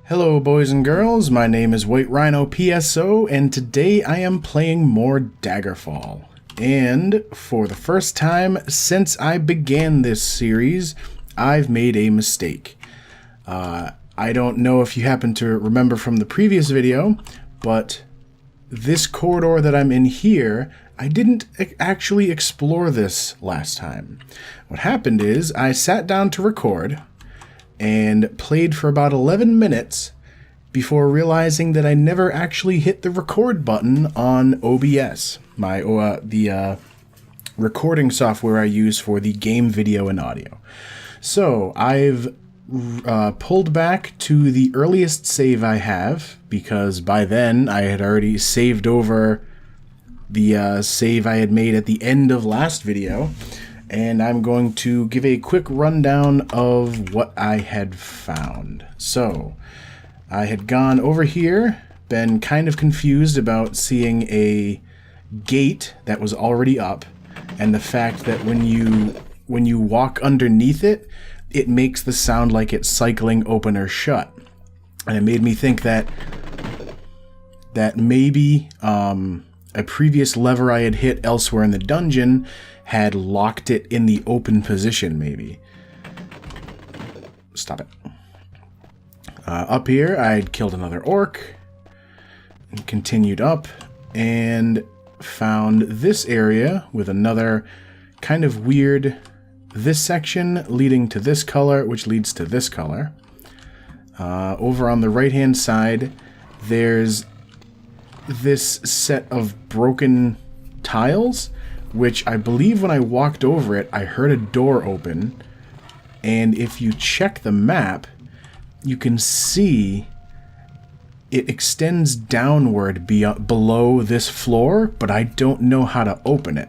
Hello boys and girls, my name is White Rhino PSO, and today I am playing more Daggerfall. And for the first time since I began this series, I've made a mistake. I don't know if you happen to remember from the previous video, but this corridor that I'm in here, I didn't actually explore this last time. What happened is, I sat down to record and played for about 11 minutes before realizing that I never actually hit the record button on OBS, the recording software I use for the game video and audio. So I've pulled back to the earliest save I have, because by then I had already saved over the save I had made at the end of last video. And I'm going to give a quick rundown of what I had found. So, I had gone over here, been kind of confused about seeing a gate that was already up, and the fact that when you walk underneath it, it makes the sound like it's cycling open or shut. And it made me think that maybe a previous lever I had hit elsewhere in the dungeon had locked it in the open position, maybe. Stop it. Up here, I'd killed another orc, and continued up, and found this area with another kind of weird, this section leading to this color, which leads to this color. Over on the right-hand side, there's this set of broken tiles, which I believe when I walked over it, I heard a door open, and if you check the map, you can see it extends downward below this floor, but I don't know how to open it.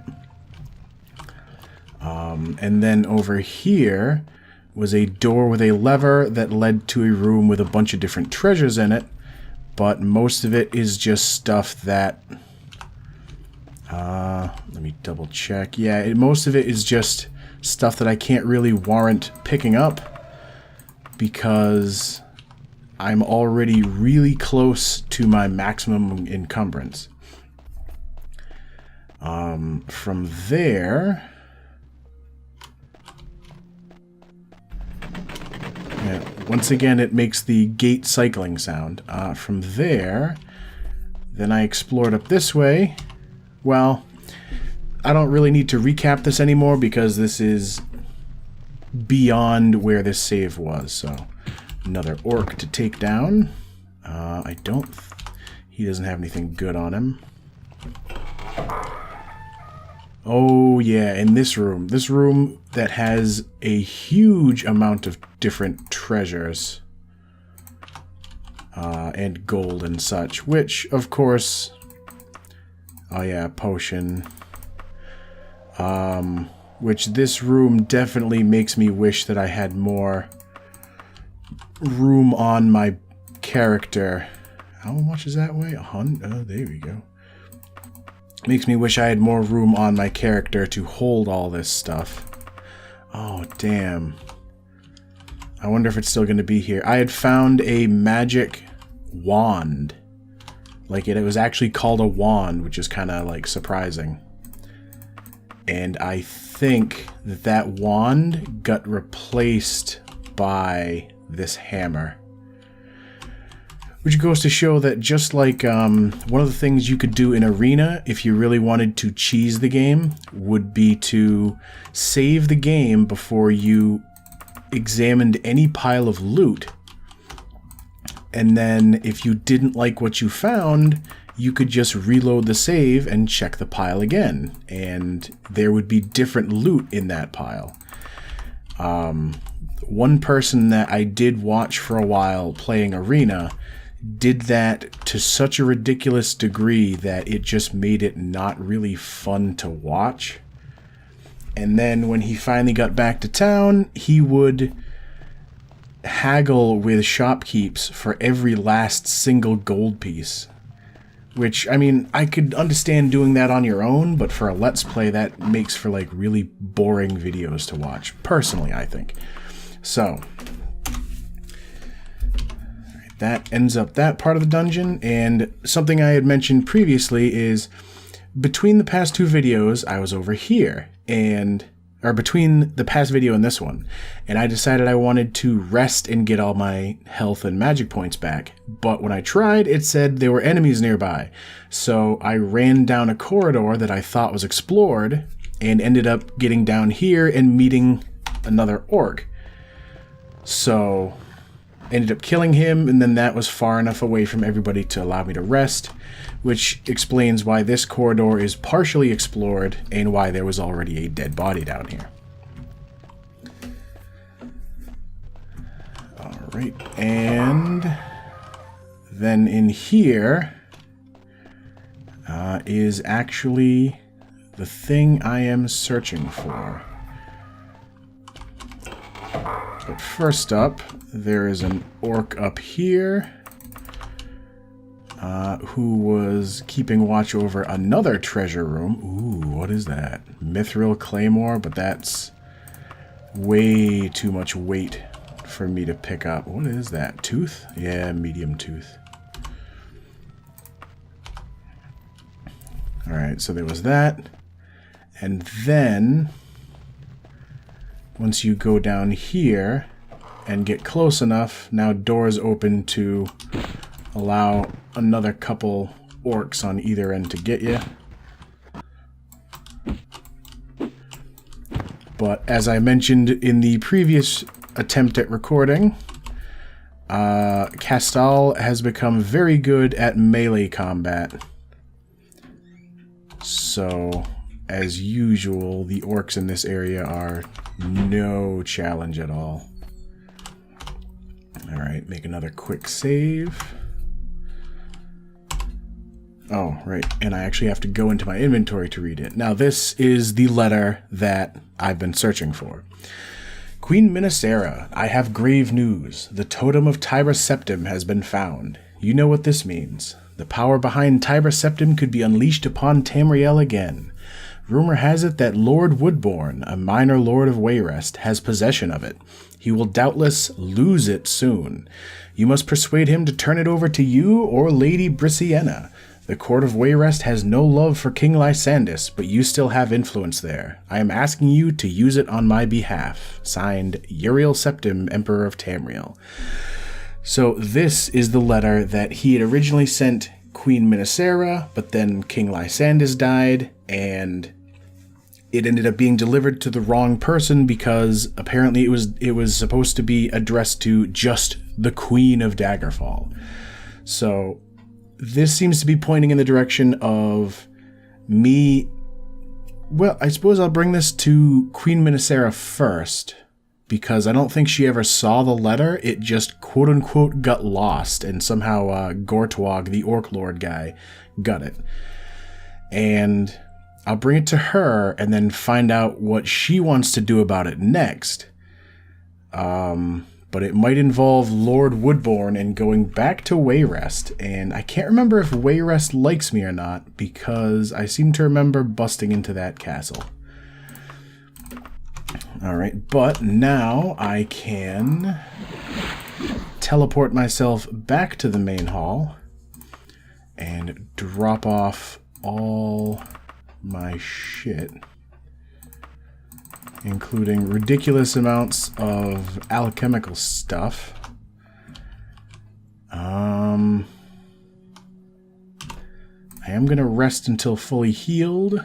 And then over here was a door with a lever that led to a room with a bunch of different treasures in it, but most of it is just stuff that... let me double check. Yeah, most of it is just stuff that I can't really warrant picking up because I'm already really close to my maximum encumbrance. From there... Yeah, once again, it makes the gate cycling sound. From there, then I explored up this way. Well, I don't really need to recap this anymore because this is beyond where this save was. So, another orc to take down. He doesn't have anything good on him. Oh yeah, in this room that has a huge amount of different treasures and gold and such, which of course... Oh yeah, potion. Which this room definitely makes me wish that I had more room on my character. How much is that weigh? 100? Oh, there we go. Makes me wish I had more room on my character to hold all this stuff. Oh, damn. I wonder if it's still going to be here. I had found a magic wand. Like, it was actually called a wand, which is kind of, like, surprising. And I think that wand got replaced by this hammer. Which goes to show that just like one of the things you could do in Arena, if you really wanted to cheese the game, would be to save the game before you examined any pile of loot. And then if you didn't like what you found, you could just reload the save and check the pile again. And there would be different loot in that pile. One person that I did watch for a while playing Arena did that to such a ridiculous degree that it just made it not really fun to watch. And then when he finally got back to town, he would haggle with shopkeeps for every last single gold piece. Which, I mean, I could understand doing that on your own, but for a Let's Play, that makes for, like, really boring videos to watch. Personally, I think. So, that ends up that part of the dungeon. And something I had mentioned previously is between the past two videos, I was over here, or between the past video and this one, and I decided I wanted to rest and get all my health and magic points back. But when I tried, it said there were enemies nearby. So I ran down a corridor that I thought was explored and ended up getting down here and meeting another orc. So ended up killing him, and then that was far enough away from everybody to allow me to rest, which explains why this corridor is partially explored and why there was already a dead body down here. Alright, and then in here is actually the thing I am searching for. But first up, there is an orc up here who was keeping watch over another treasure room. Ooh, what is that? Mithril Claymore, but that's way too much weight for me to pick up. What is that? Tooth? Yeah, medium tooth. Alright, so there was that. And then once you go down here and get close enough, now doors open to allow another couple orcs on either end to get you. But as I mentioned in the previous attempt at recording, Castal has become very good at melee combat. So, as usual, the orcs in this area are no challenge at all. Alright, make another quick save. Oh, right, and I actually have to go into my inventory to read it. Now, this is the letter that I've been searching for. Queen Minacera, I have grave news. The totem of Tiber Septim has been found. You know what this means. The power behind Tiber Septim could be unleashed upon Tamriel again. Rumor has it that Lord Woodbourne, a minor lord of Wayrest, has possession of it. He will doubtless lose it soon. You must persuade him to turn it over to you or Lady Brissienna. The court of Wayrest has no love for King Lysandus, but you still have influence there. I am asking you to use it on my behalf. Signed, Uriel Septim, Emperor of Tamriel. So this is the letter that he had originally sent Queen Minacera, but then King Lysandus died, and it ended up being delivered to the wrong person because apparently it was supposed to be addressed to just the Queen of Daggerfall. So this seems to be pointing in the direction of me. Well, I suppose I'll bring this to Queen Minacera first, because I don't think she ever saw the letter. It just quote-unquote got lost, and somehow Gortwog, the Orc Lord guy, got it. And I'll bring it to her and then find out what she wants to do about it next. But it might involve Lord Woodbourne and going back to Wayrest, and I can't remember if Wayrest likes me or not, because I seem to remember busting into that castle. Alright, but now I can teleport myself back to the main hall and drop off all my shit, including ridiculous amounts of alchemical stuff. I am going to rest until fully healed,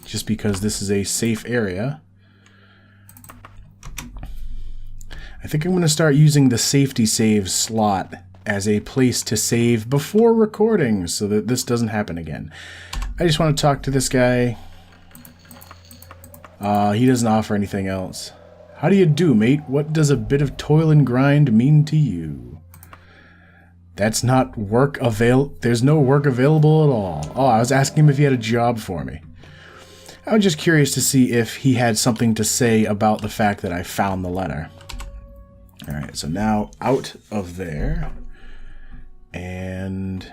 just because this is a safe area. I think I'm going to start using the safety save slot as a place to save before recording, so that this doesn't happen again. I just want to talk to this guy. He doesn't offer anything else. How do you do, mate? What does a bit of toil and grind mean to you? That's not work There's no work available at all. Oh, I was asking him if he had a job for me. I was just curious to see if he had something to say about the fact that I found the letter. Alright, so now out of there. And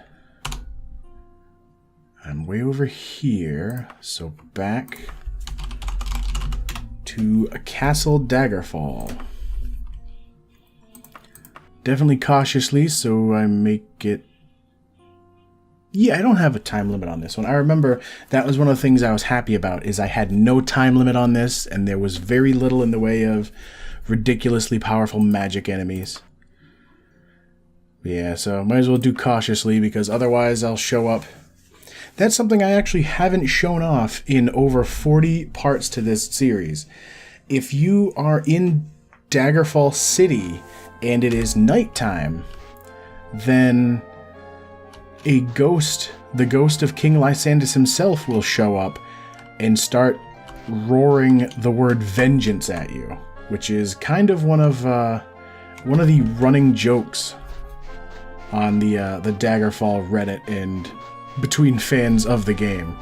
I'm way over here. So back to Castle Daggerfall. Definitely cautiously, so I make it... Yeah, I don't have a time limit on this one. I remember that was one of the things I was happy about, is I had no time limit on this, and there was very little in the way of ridiculously powerful magic enemies. Yeah, so might as well do cautiously, because otherwise I'll show up. That's something I actually haven't shown off in over 40 parts to this series. If you are in Daggerfall City and it is nighttime, then a ghost, the ghost of King Lysandus himself, will show up and start roaring the word vengeance at you, which is kind of one of the running jokes on the Daggerfall Reddit and between fans of the game,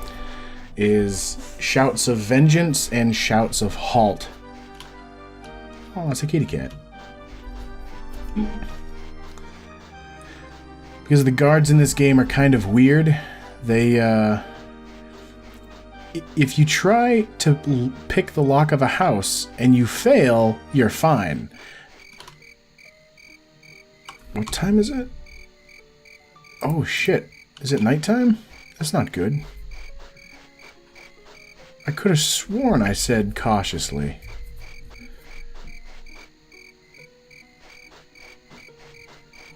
is shouts of vengeance and shouts of halt. Oh, it's a kitty cat. Because the guards in this game are kind of weird. They, if you try to pick the lock of a house and you fail, you're fine. What time is it? Oh shit. Is it nighttime? That's not good. I could have sworn I said cautiously.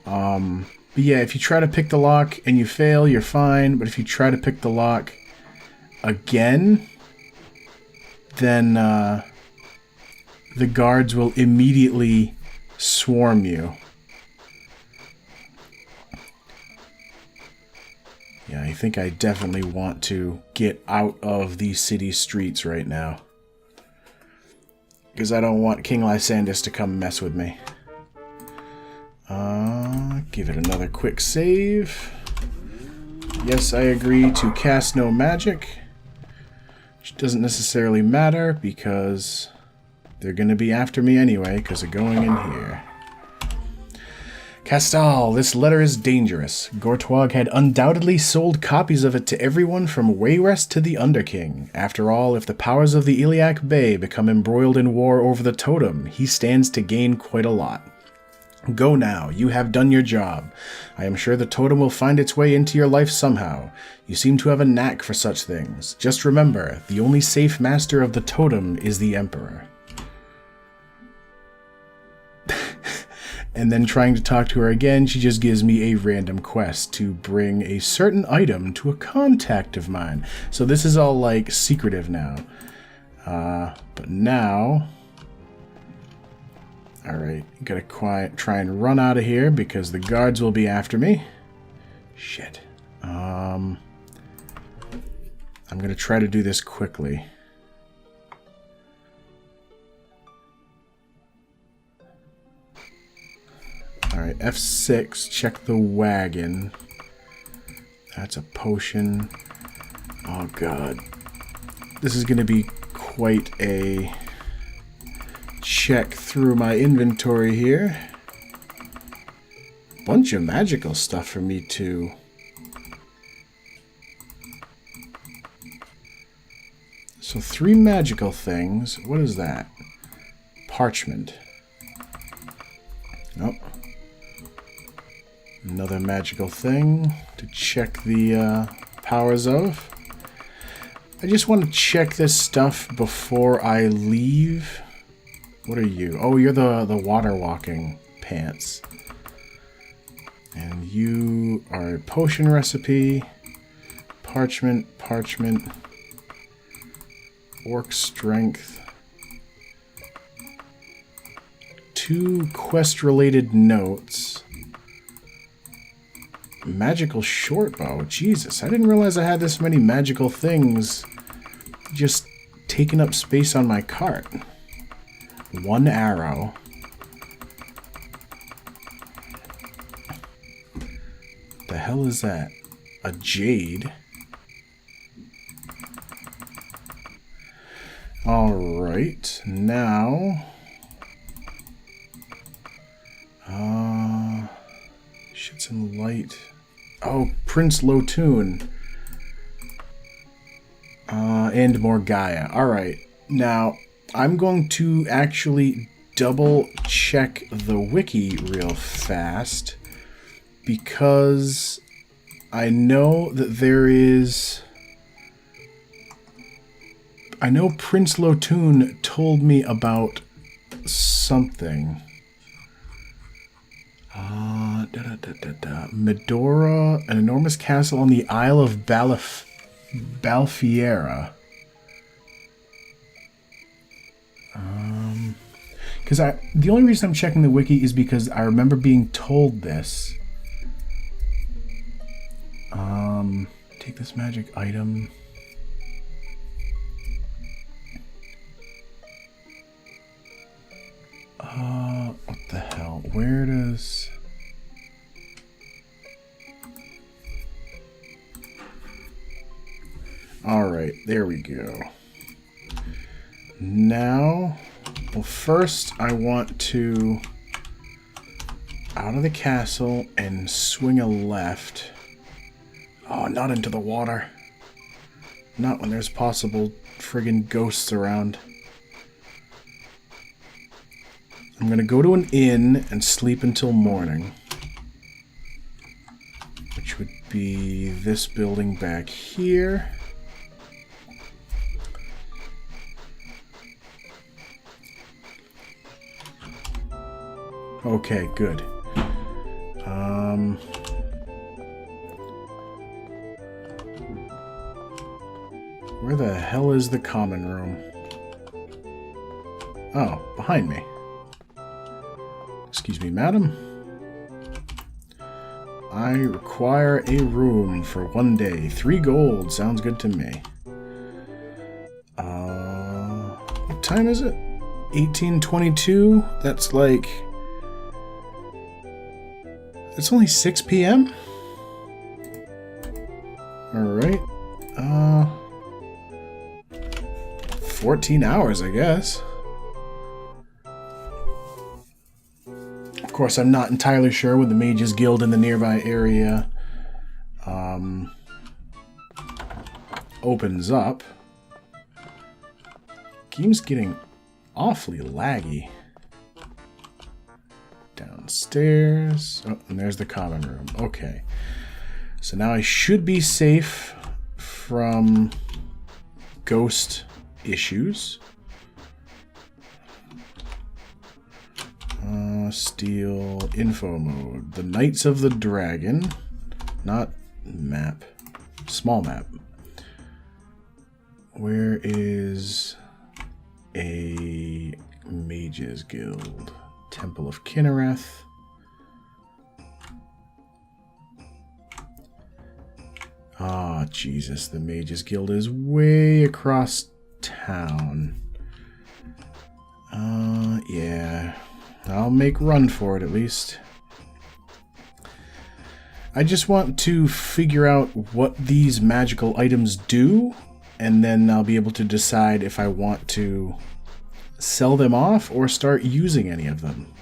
But yeah, if you try to pick the lock and you fail, you're fine. But if you try to pick the lock again, then the guards will immediately swarm you. Yeah, I think I definitely want to get out of these city streets right now. Because I don't want King Lysandus to come mess with me. Give it another quick save. Yes, I agree to cast no magic. Which doesn't necessarily matter because they're going to be after me anyway because of going in here. Castal, this letter is dangerous. Gortwag had undoubtedly sold copies of it to everyone from Wayrest to the Underking. After all, if the powers of the Iliac Bay become embroiled in war over the totem, he stands to gain quite a lot. Go now, you have done your job. I am sure the totem will find its way into your life somehow. You seem to have a knack for such things. Just remember, the only safe master of the totem is the Emperor. And then trying to talk to her again, she just gives me a random quest to bring a certain item to a contact of mine. So this is all like secretive now. But now... Alright, gotta try and run out of here because the guards will be after me. Shit. I'm gonna try to do this quickly. Alright, F6, check the wagon. That's a potion. Oh god. This is going to be quite a check through my inventory here. Bunch of magical stuff for me too. So 3 magical things. What is that? Parchment. Nope. Another magical thing to check the powers of. I just want to check this stuff before I leave. What are you? Oh, you're the water walking pants. And you are a potion recipe. Parchment. Orc strength. 2 quest-related notes. Magical shortbow. Jesus, I didn't realize I had this many magical things just taking up space on my cart. 1 arrow. The hell is that? A jade. Alright, now... shit's in light. Oh, Prince Lotun. And more Gaia. Alright, now, I'm going to actually double check the wiki real fast because I know that there is... I know Prince Lotun told me about something. Medora, an enormous castle on the Isle of Balfiera. Because the only reason I'm checking the wiki is because I remember being told this. Take this magic item. What the hell? Where does... Alright, there we go. Now, well, first I want to out of the castle and swing a left. Oh, not into the water. Not when there's possible friggin' ghosts around. I'm gonna go to an inn and sleep until morning. Which would be this building back here. Okay, good. Where the hell is the common room? Oh, behind me. Excuse me, madam. I require a room for 1 day. 3 gold. Sounds good to me. What time is it? 18:22? That's like... It's only 6 p.m.? Alright. 14 hours, I guess. Of course, I'm not entirely sure when the Mages Guild in the nearby area opens up. Game's getting awfully laggy. Downstairs. Oh, and there's the common room. Okay. So now I should be safe from ghost issues. Steal info mode. The Knights of the Dragon. Not map. Small map. Where is a Mages Guild? Temple of Kinnereth. Ah, oh, Jesus. The Mages Guild is way across town. Yeah. I'll make run for it, at least. I just want to figure out what these magical items do, and then I'll be able to decide if I want to sell them off or start using any of them.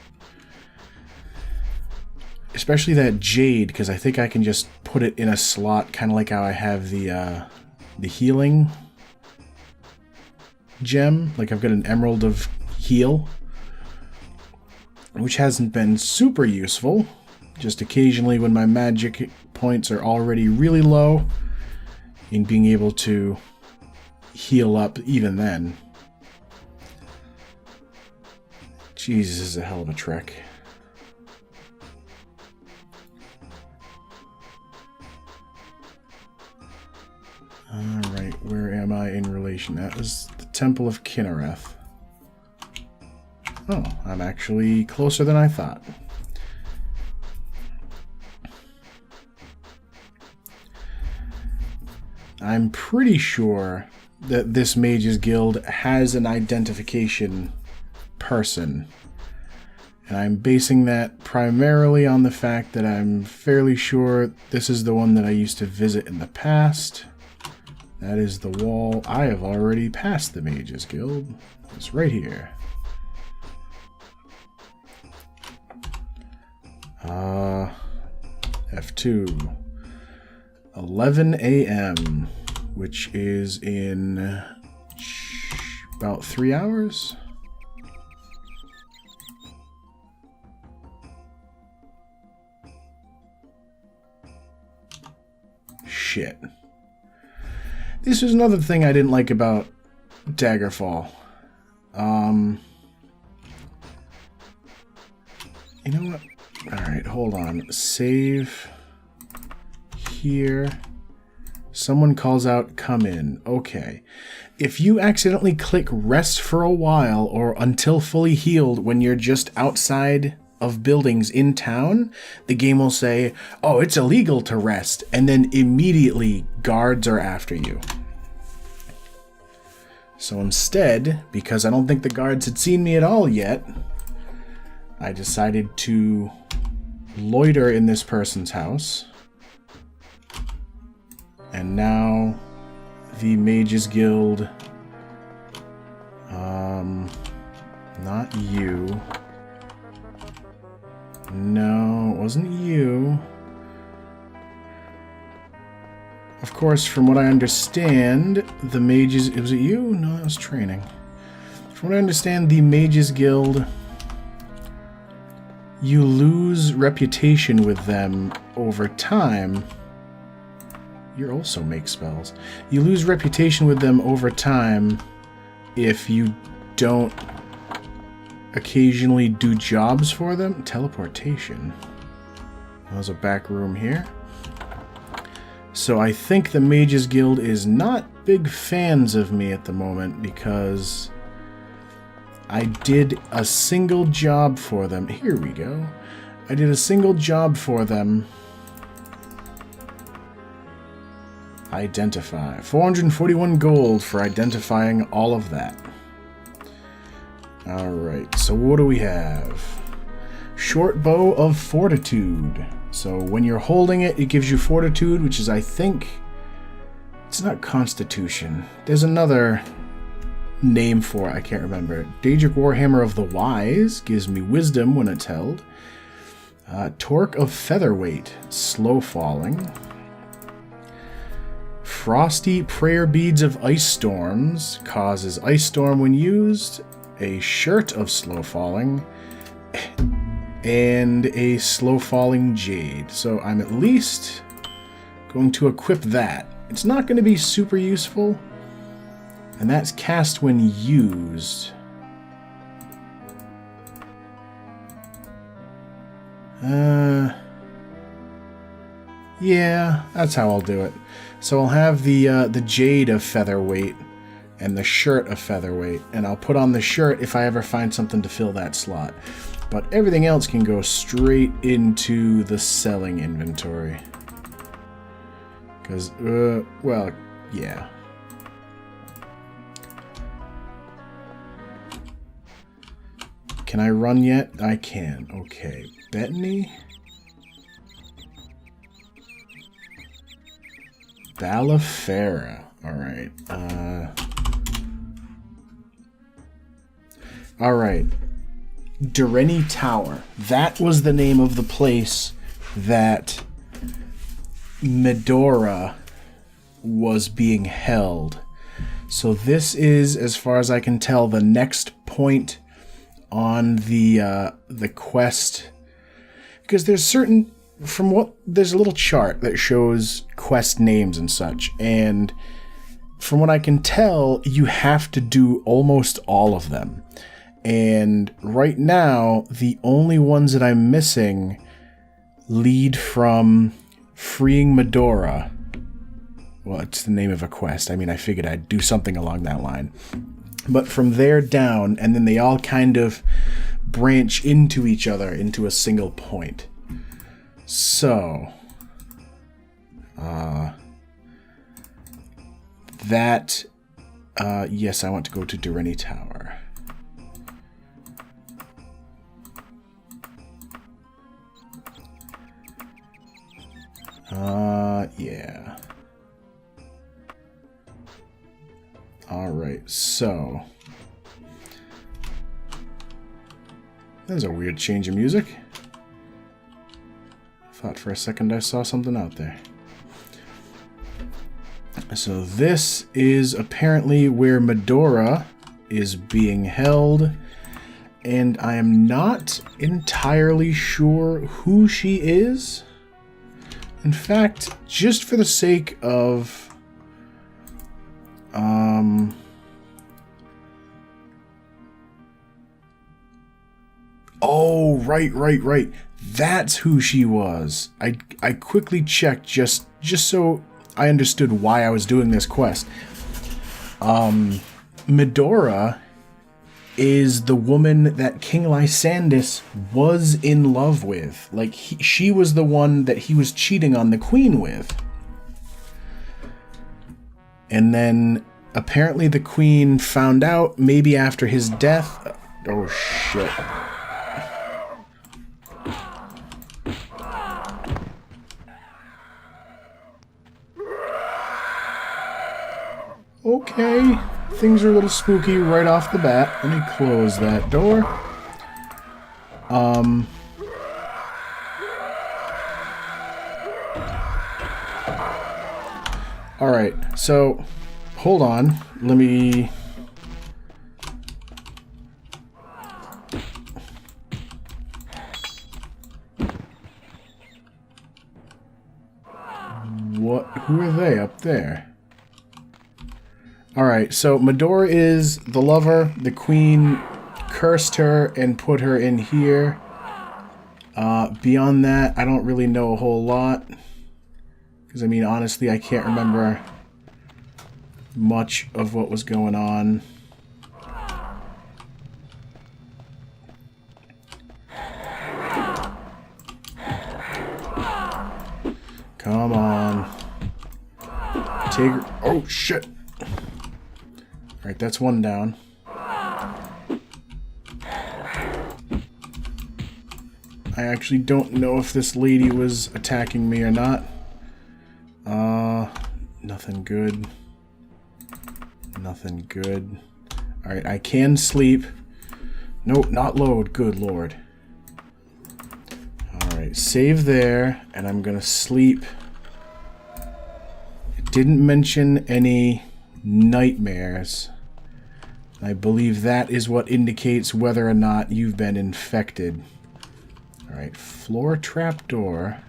Especially that jade, because I think I can just put it in a slot, kind of like how I have the healing gem. Like I've got an emerald of heal, which hasn't been super useful. Just occasionally when my magic points are already really low, and being able to heal up even then. Jesus, this is a hell of a trek. Alright, where am I in relation? That was the Temple of Kinnereth. Oh, I'm actually closer than I thought. I'm pretty sure that this Mages Guild has an identification person. And I'm basing that primarily on the fact that I'm fairly sure this is the one that I used to visit in the past. That is the wall. I have already passed the Mages Guild. It's right here. F2. 11 a.m., which is in about 3 hours. shit. This was another thing I didn't like about Daggerfall. You know what? Alright, hold on. Save here. Someone calls out, come in. Okay. If you accidentally click rest for a while or until fully healed when you're just outside of buildings in town, the game will say, oh, it's illegal to rest, and then immediately guards are after you. So instead, because I don't think the guards had seen me at all yet, I decided to loiter in this person's house. And now the Mages Guild, not you. No, it wasn't you. Of course, from what I understand, the Mages... Was it you? No, that was training. From what I understand, the Mages Guild... You lose reputation with them over time. You also make spells. You lose reputation with them over time if you don't occasionally do jobs for them. Teleportation. There's a back room here. So I think the Mages Guild is not big fans of me at the moment because I did a single job for them. Here we go. I did a single job for them. Identify. 441 gold for identifying all of that. Alright, so what do we have? Short bow of fortitude. So when you're holding it, it gives you fortitude, which is, I think... It's not constitution. There's another name for it, I can't remember. Daedric Warhammer of the Wise gives me wisdom when it's held. Torque of featherweight. Slow falling. Frosty Prayer Beads of Ice Storms causes Ice Storm when used. A Shirt of Slow Falling. And a Slow Falling Jade. So I'm at least going to equip that. It's not going to be super useful. And that's cast when used. Yeah, that's how I'll do it. So I'll have the Jade of Featherweight and the Shirt of Featherweight, and I'll put on the shirt if I ever find something to fill that slot. But everything else can go straight into the selling inventory. Because, well, yeah. Can I run yet? I can. Okay. Bettany? Balafera. Alright. Alright. Direnni Tower. That was the name of the place that Medora was being held. So this is, as far as I can tell, the next point on the quest. Because there's certain... there's a little chart that shows quest names and such, and from what I can tell, you have to do almost all of them. And right now, the only ones that I'm missing lead from freeing Medora. Well, it's the name of a quest. I mean, I figured I'd do something along that line. But from there down, and then they all kind of branch into each other into a single point. So, yes, I want to go to Direnni Tower. Yeah. Alright, so. There's a weird change of music. Thought for a second I saw something out there. So this is apparently where Medora is being held, and I am not entirely sure who she is. In fact, just for the sake of... Oh, right. That's who she was. I quickly checked just so I understood why I was doing this quest. Medora is the woman that King Lysandus was in love with. Like, she was the one that he was cheating on the queen with. And then, apparently the queen found out, maybe after his death... Oh, shit. Okay, things are a little spooky right off the bat. Let me close that door. Alright, so, hold on. Let me... What? Who are they up there? Alright, so Medora is the lover. The queen cursed her and put her in here. Beyond that, I don't really know a whole lot. Because, I mean, honestly, I can't remember much of what was going on. Come on. Take her. Oh, shit. Alright, that's one down. I actually don't know if this lady was attacking me or not. Nothing good. Nothing good. Alright, I can sleep. Nope, not load. Good lord. Alright, save there, and I'm gonna sleep. It didn't mention any nightmares. I believe that is what indicates whether or not you've been infected. Alright, floor trapdoor.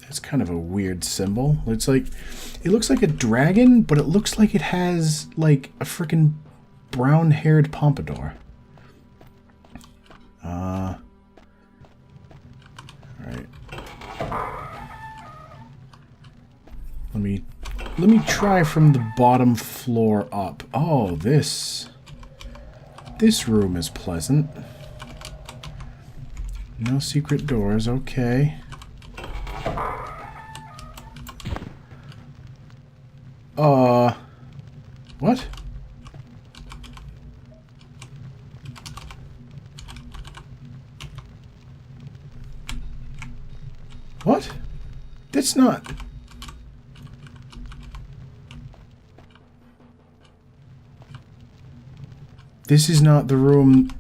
That's kind of a weird symbol. It's like, it looks like a dragon, but it looks like it has, like, a freaking brown-haired pompadour. Alright. Let me try from the bottom floor up. Oh, this room is pleasant. No secret doors, okay. What? What? That's not... This is not the room...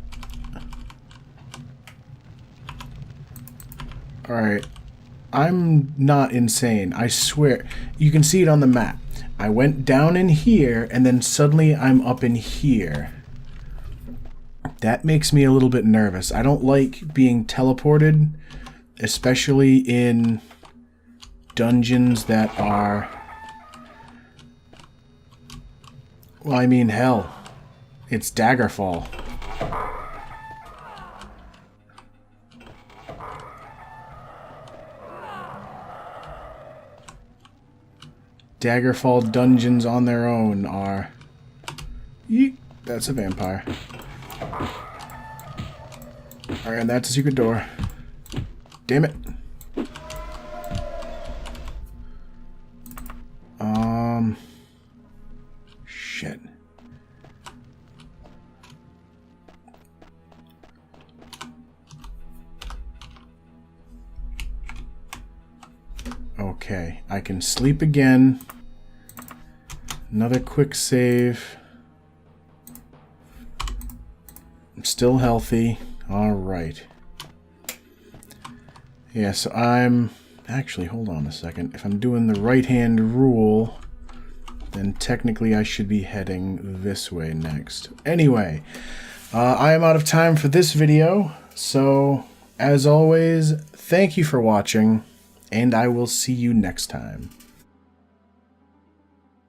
Alright. I'm not insane. I swear. You can see it on the map. I went down in here, and then suddenly I'm up in here. That makes me a little bit nervous. I don't like being teleported, especially in dungeons that are... Well, I mean, hell. It's Daggerfall. Daggerfall dungeons on their own are... Yeet, that's a vampire. Alright, and that's a secret door. Damn it. Shit. Okay, I can sleep again. Another quick save. I'm still healthy. Alright. Yeah, so I'm... Actually, hold on a second. If I'm doing the right-hand rule, then technically I should be heading this way next. Anyway, I am out of time for this video, so As always, thank you for watching, and I will see you next time.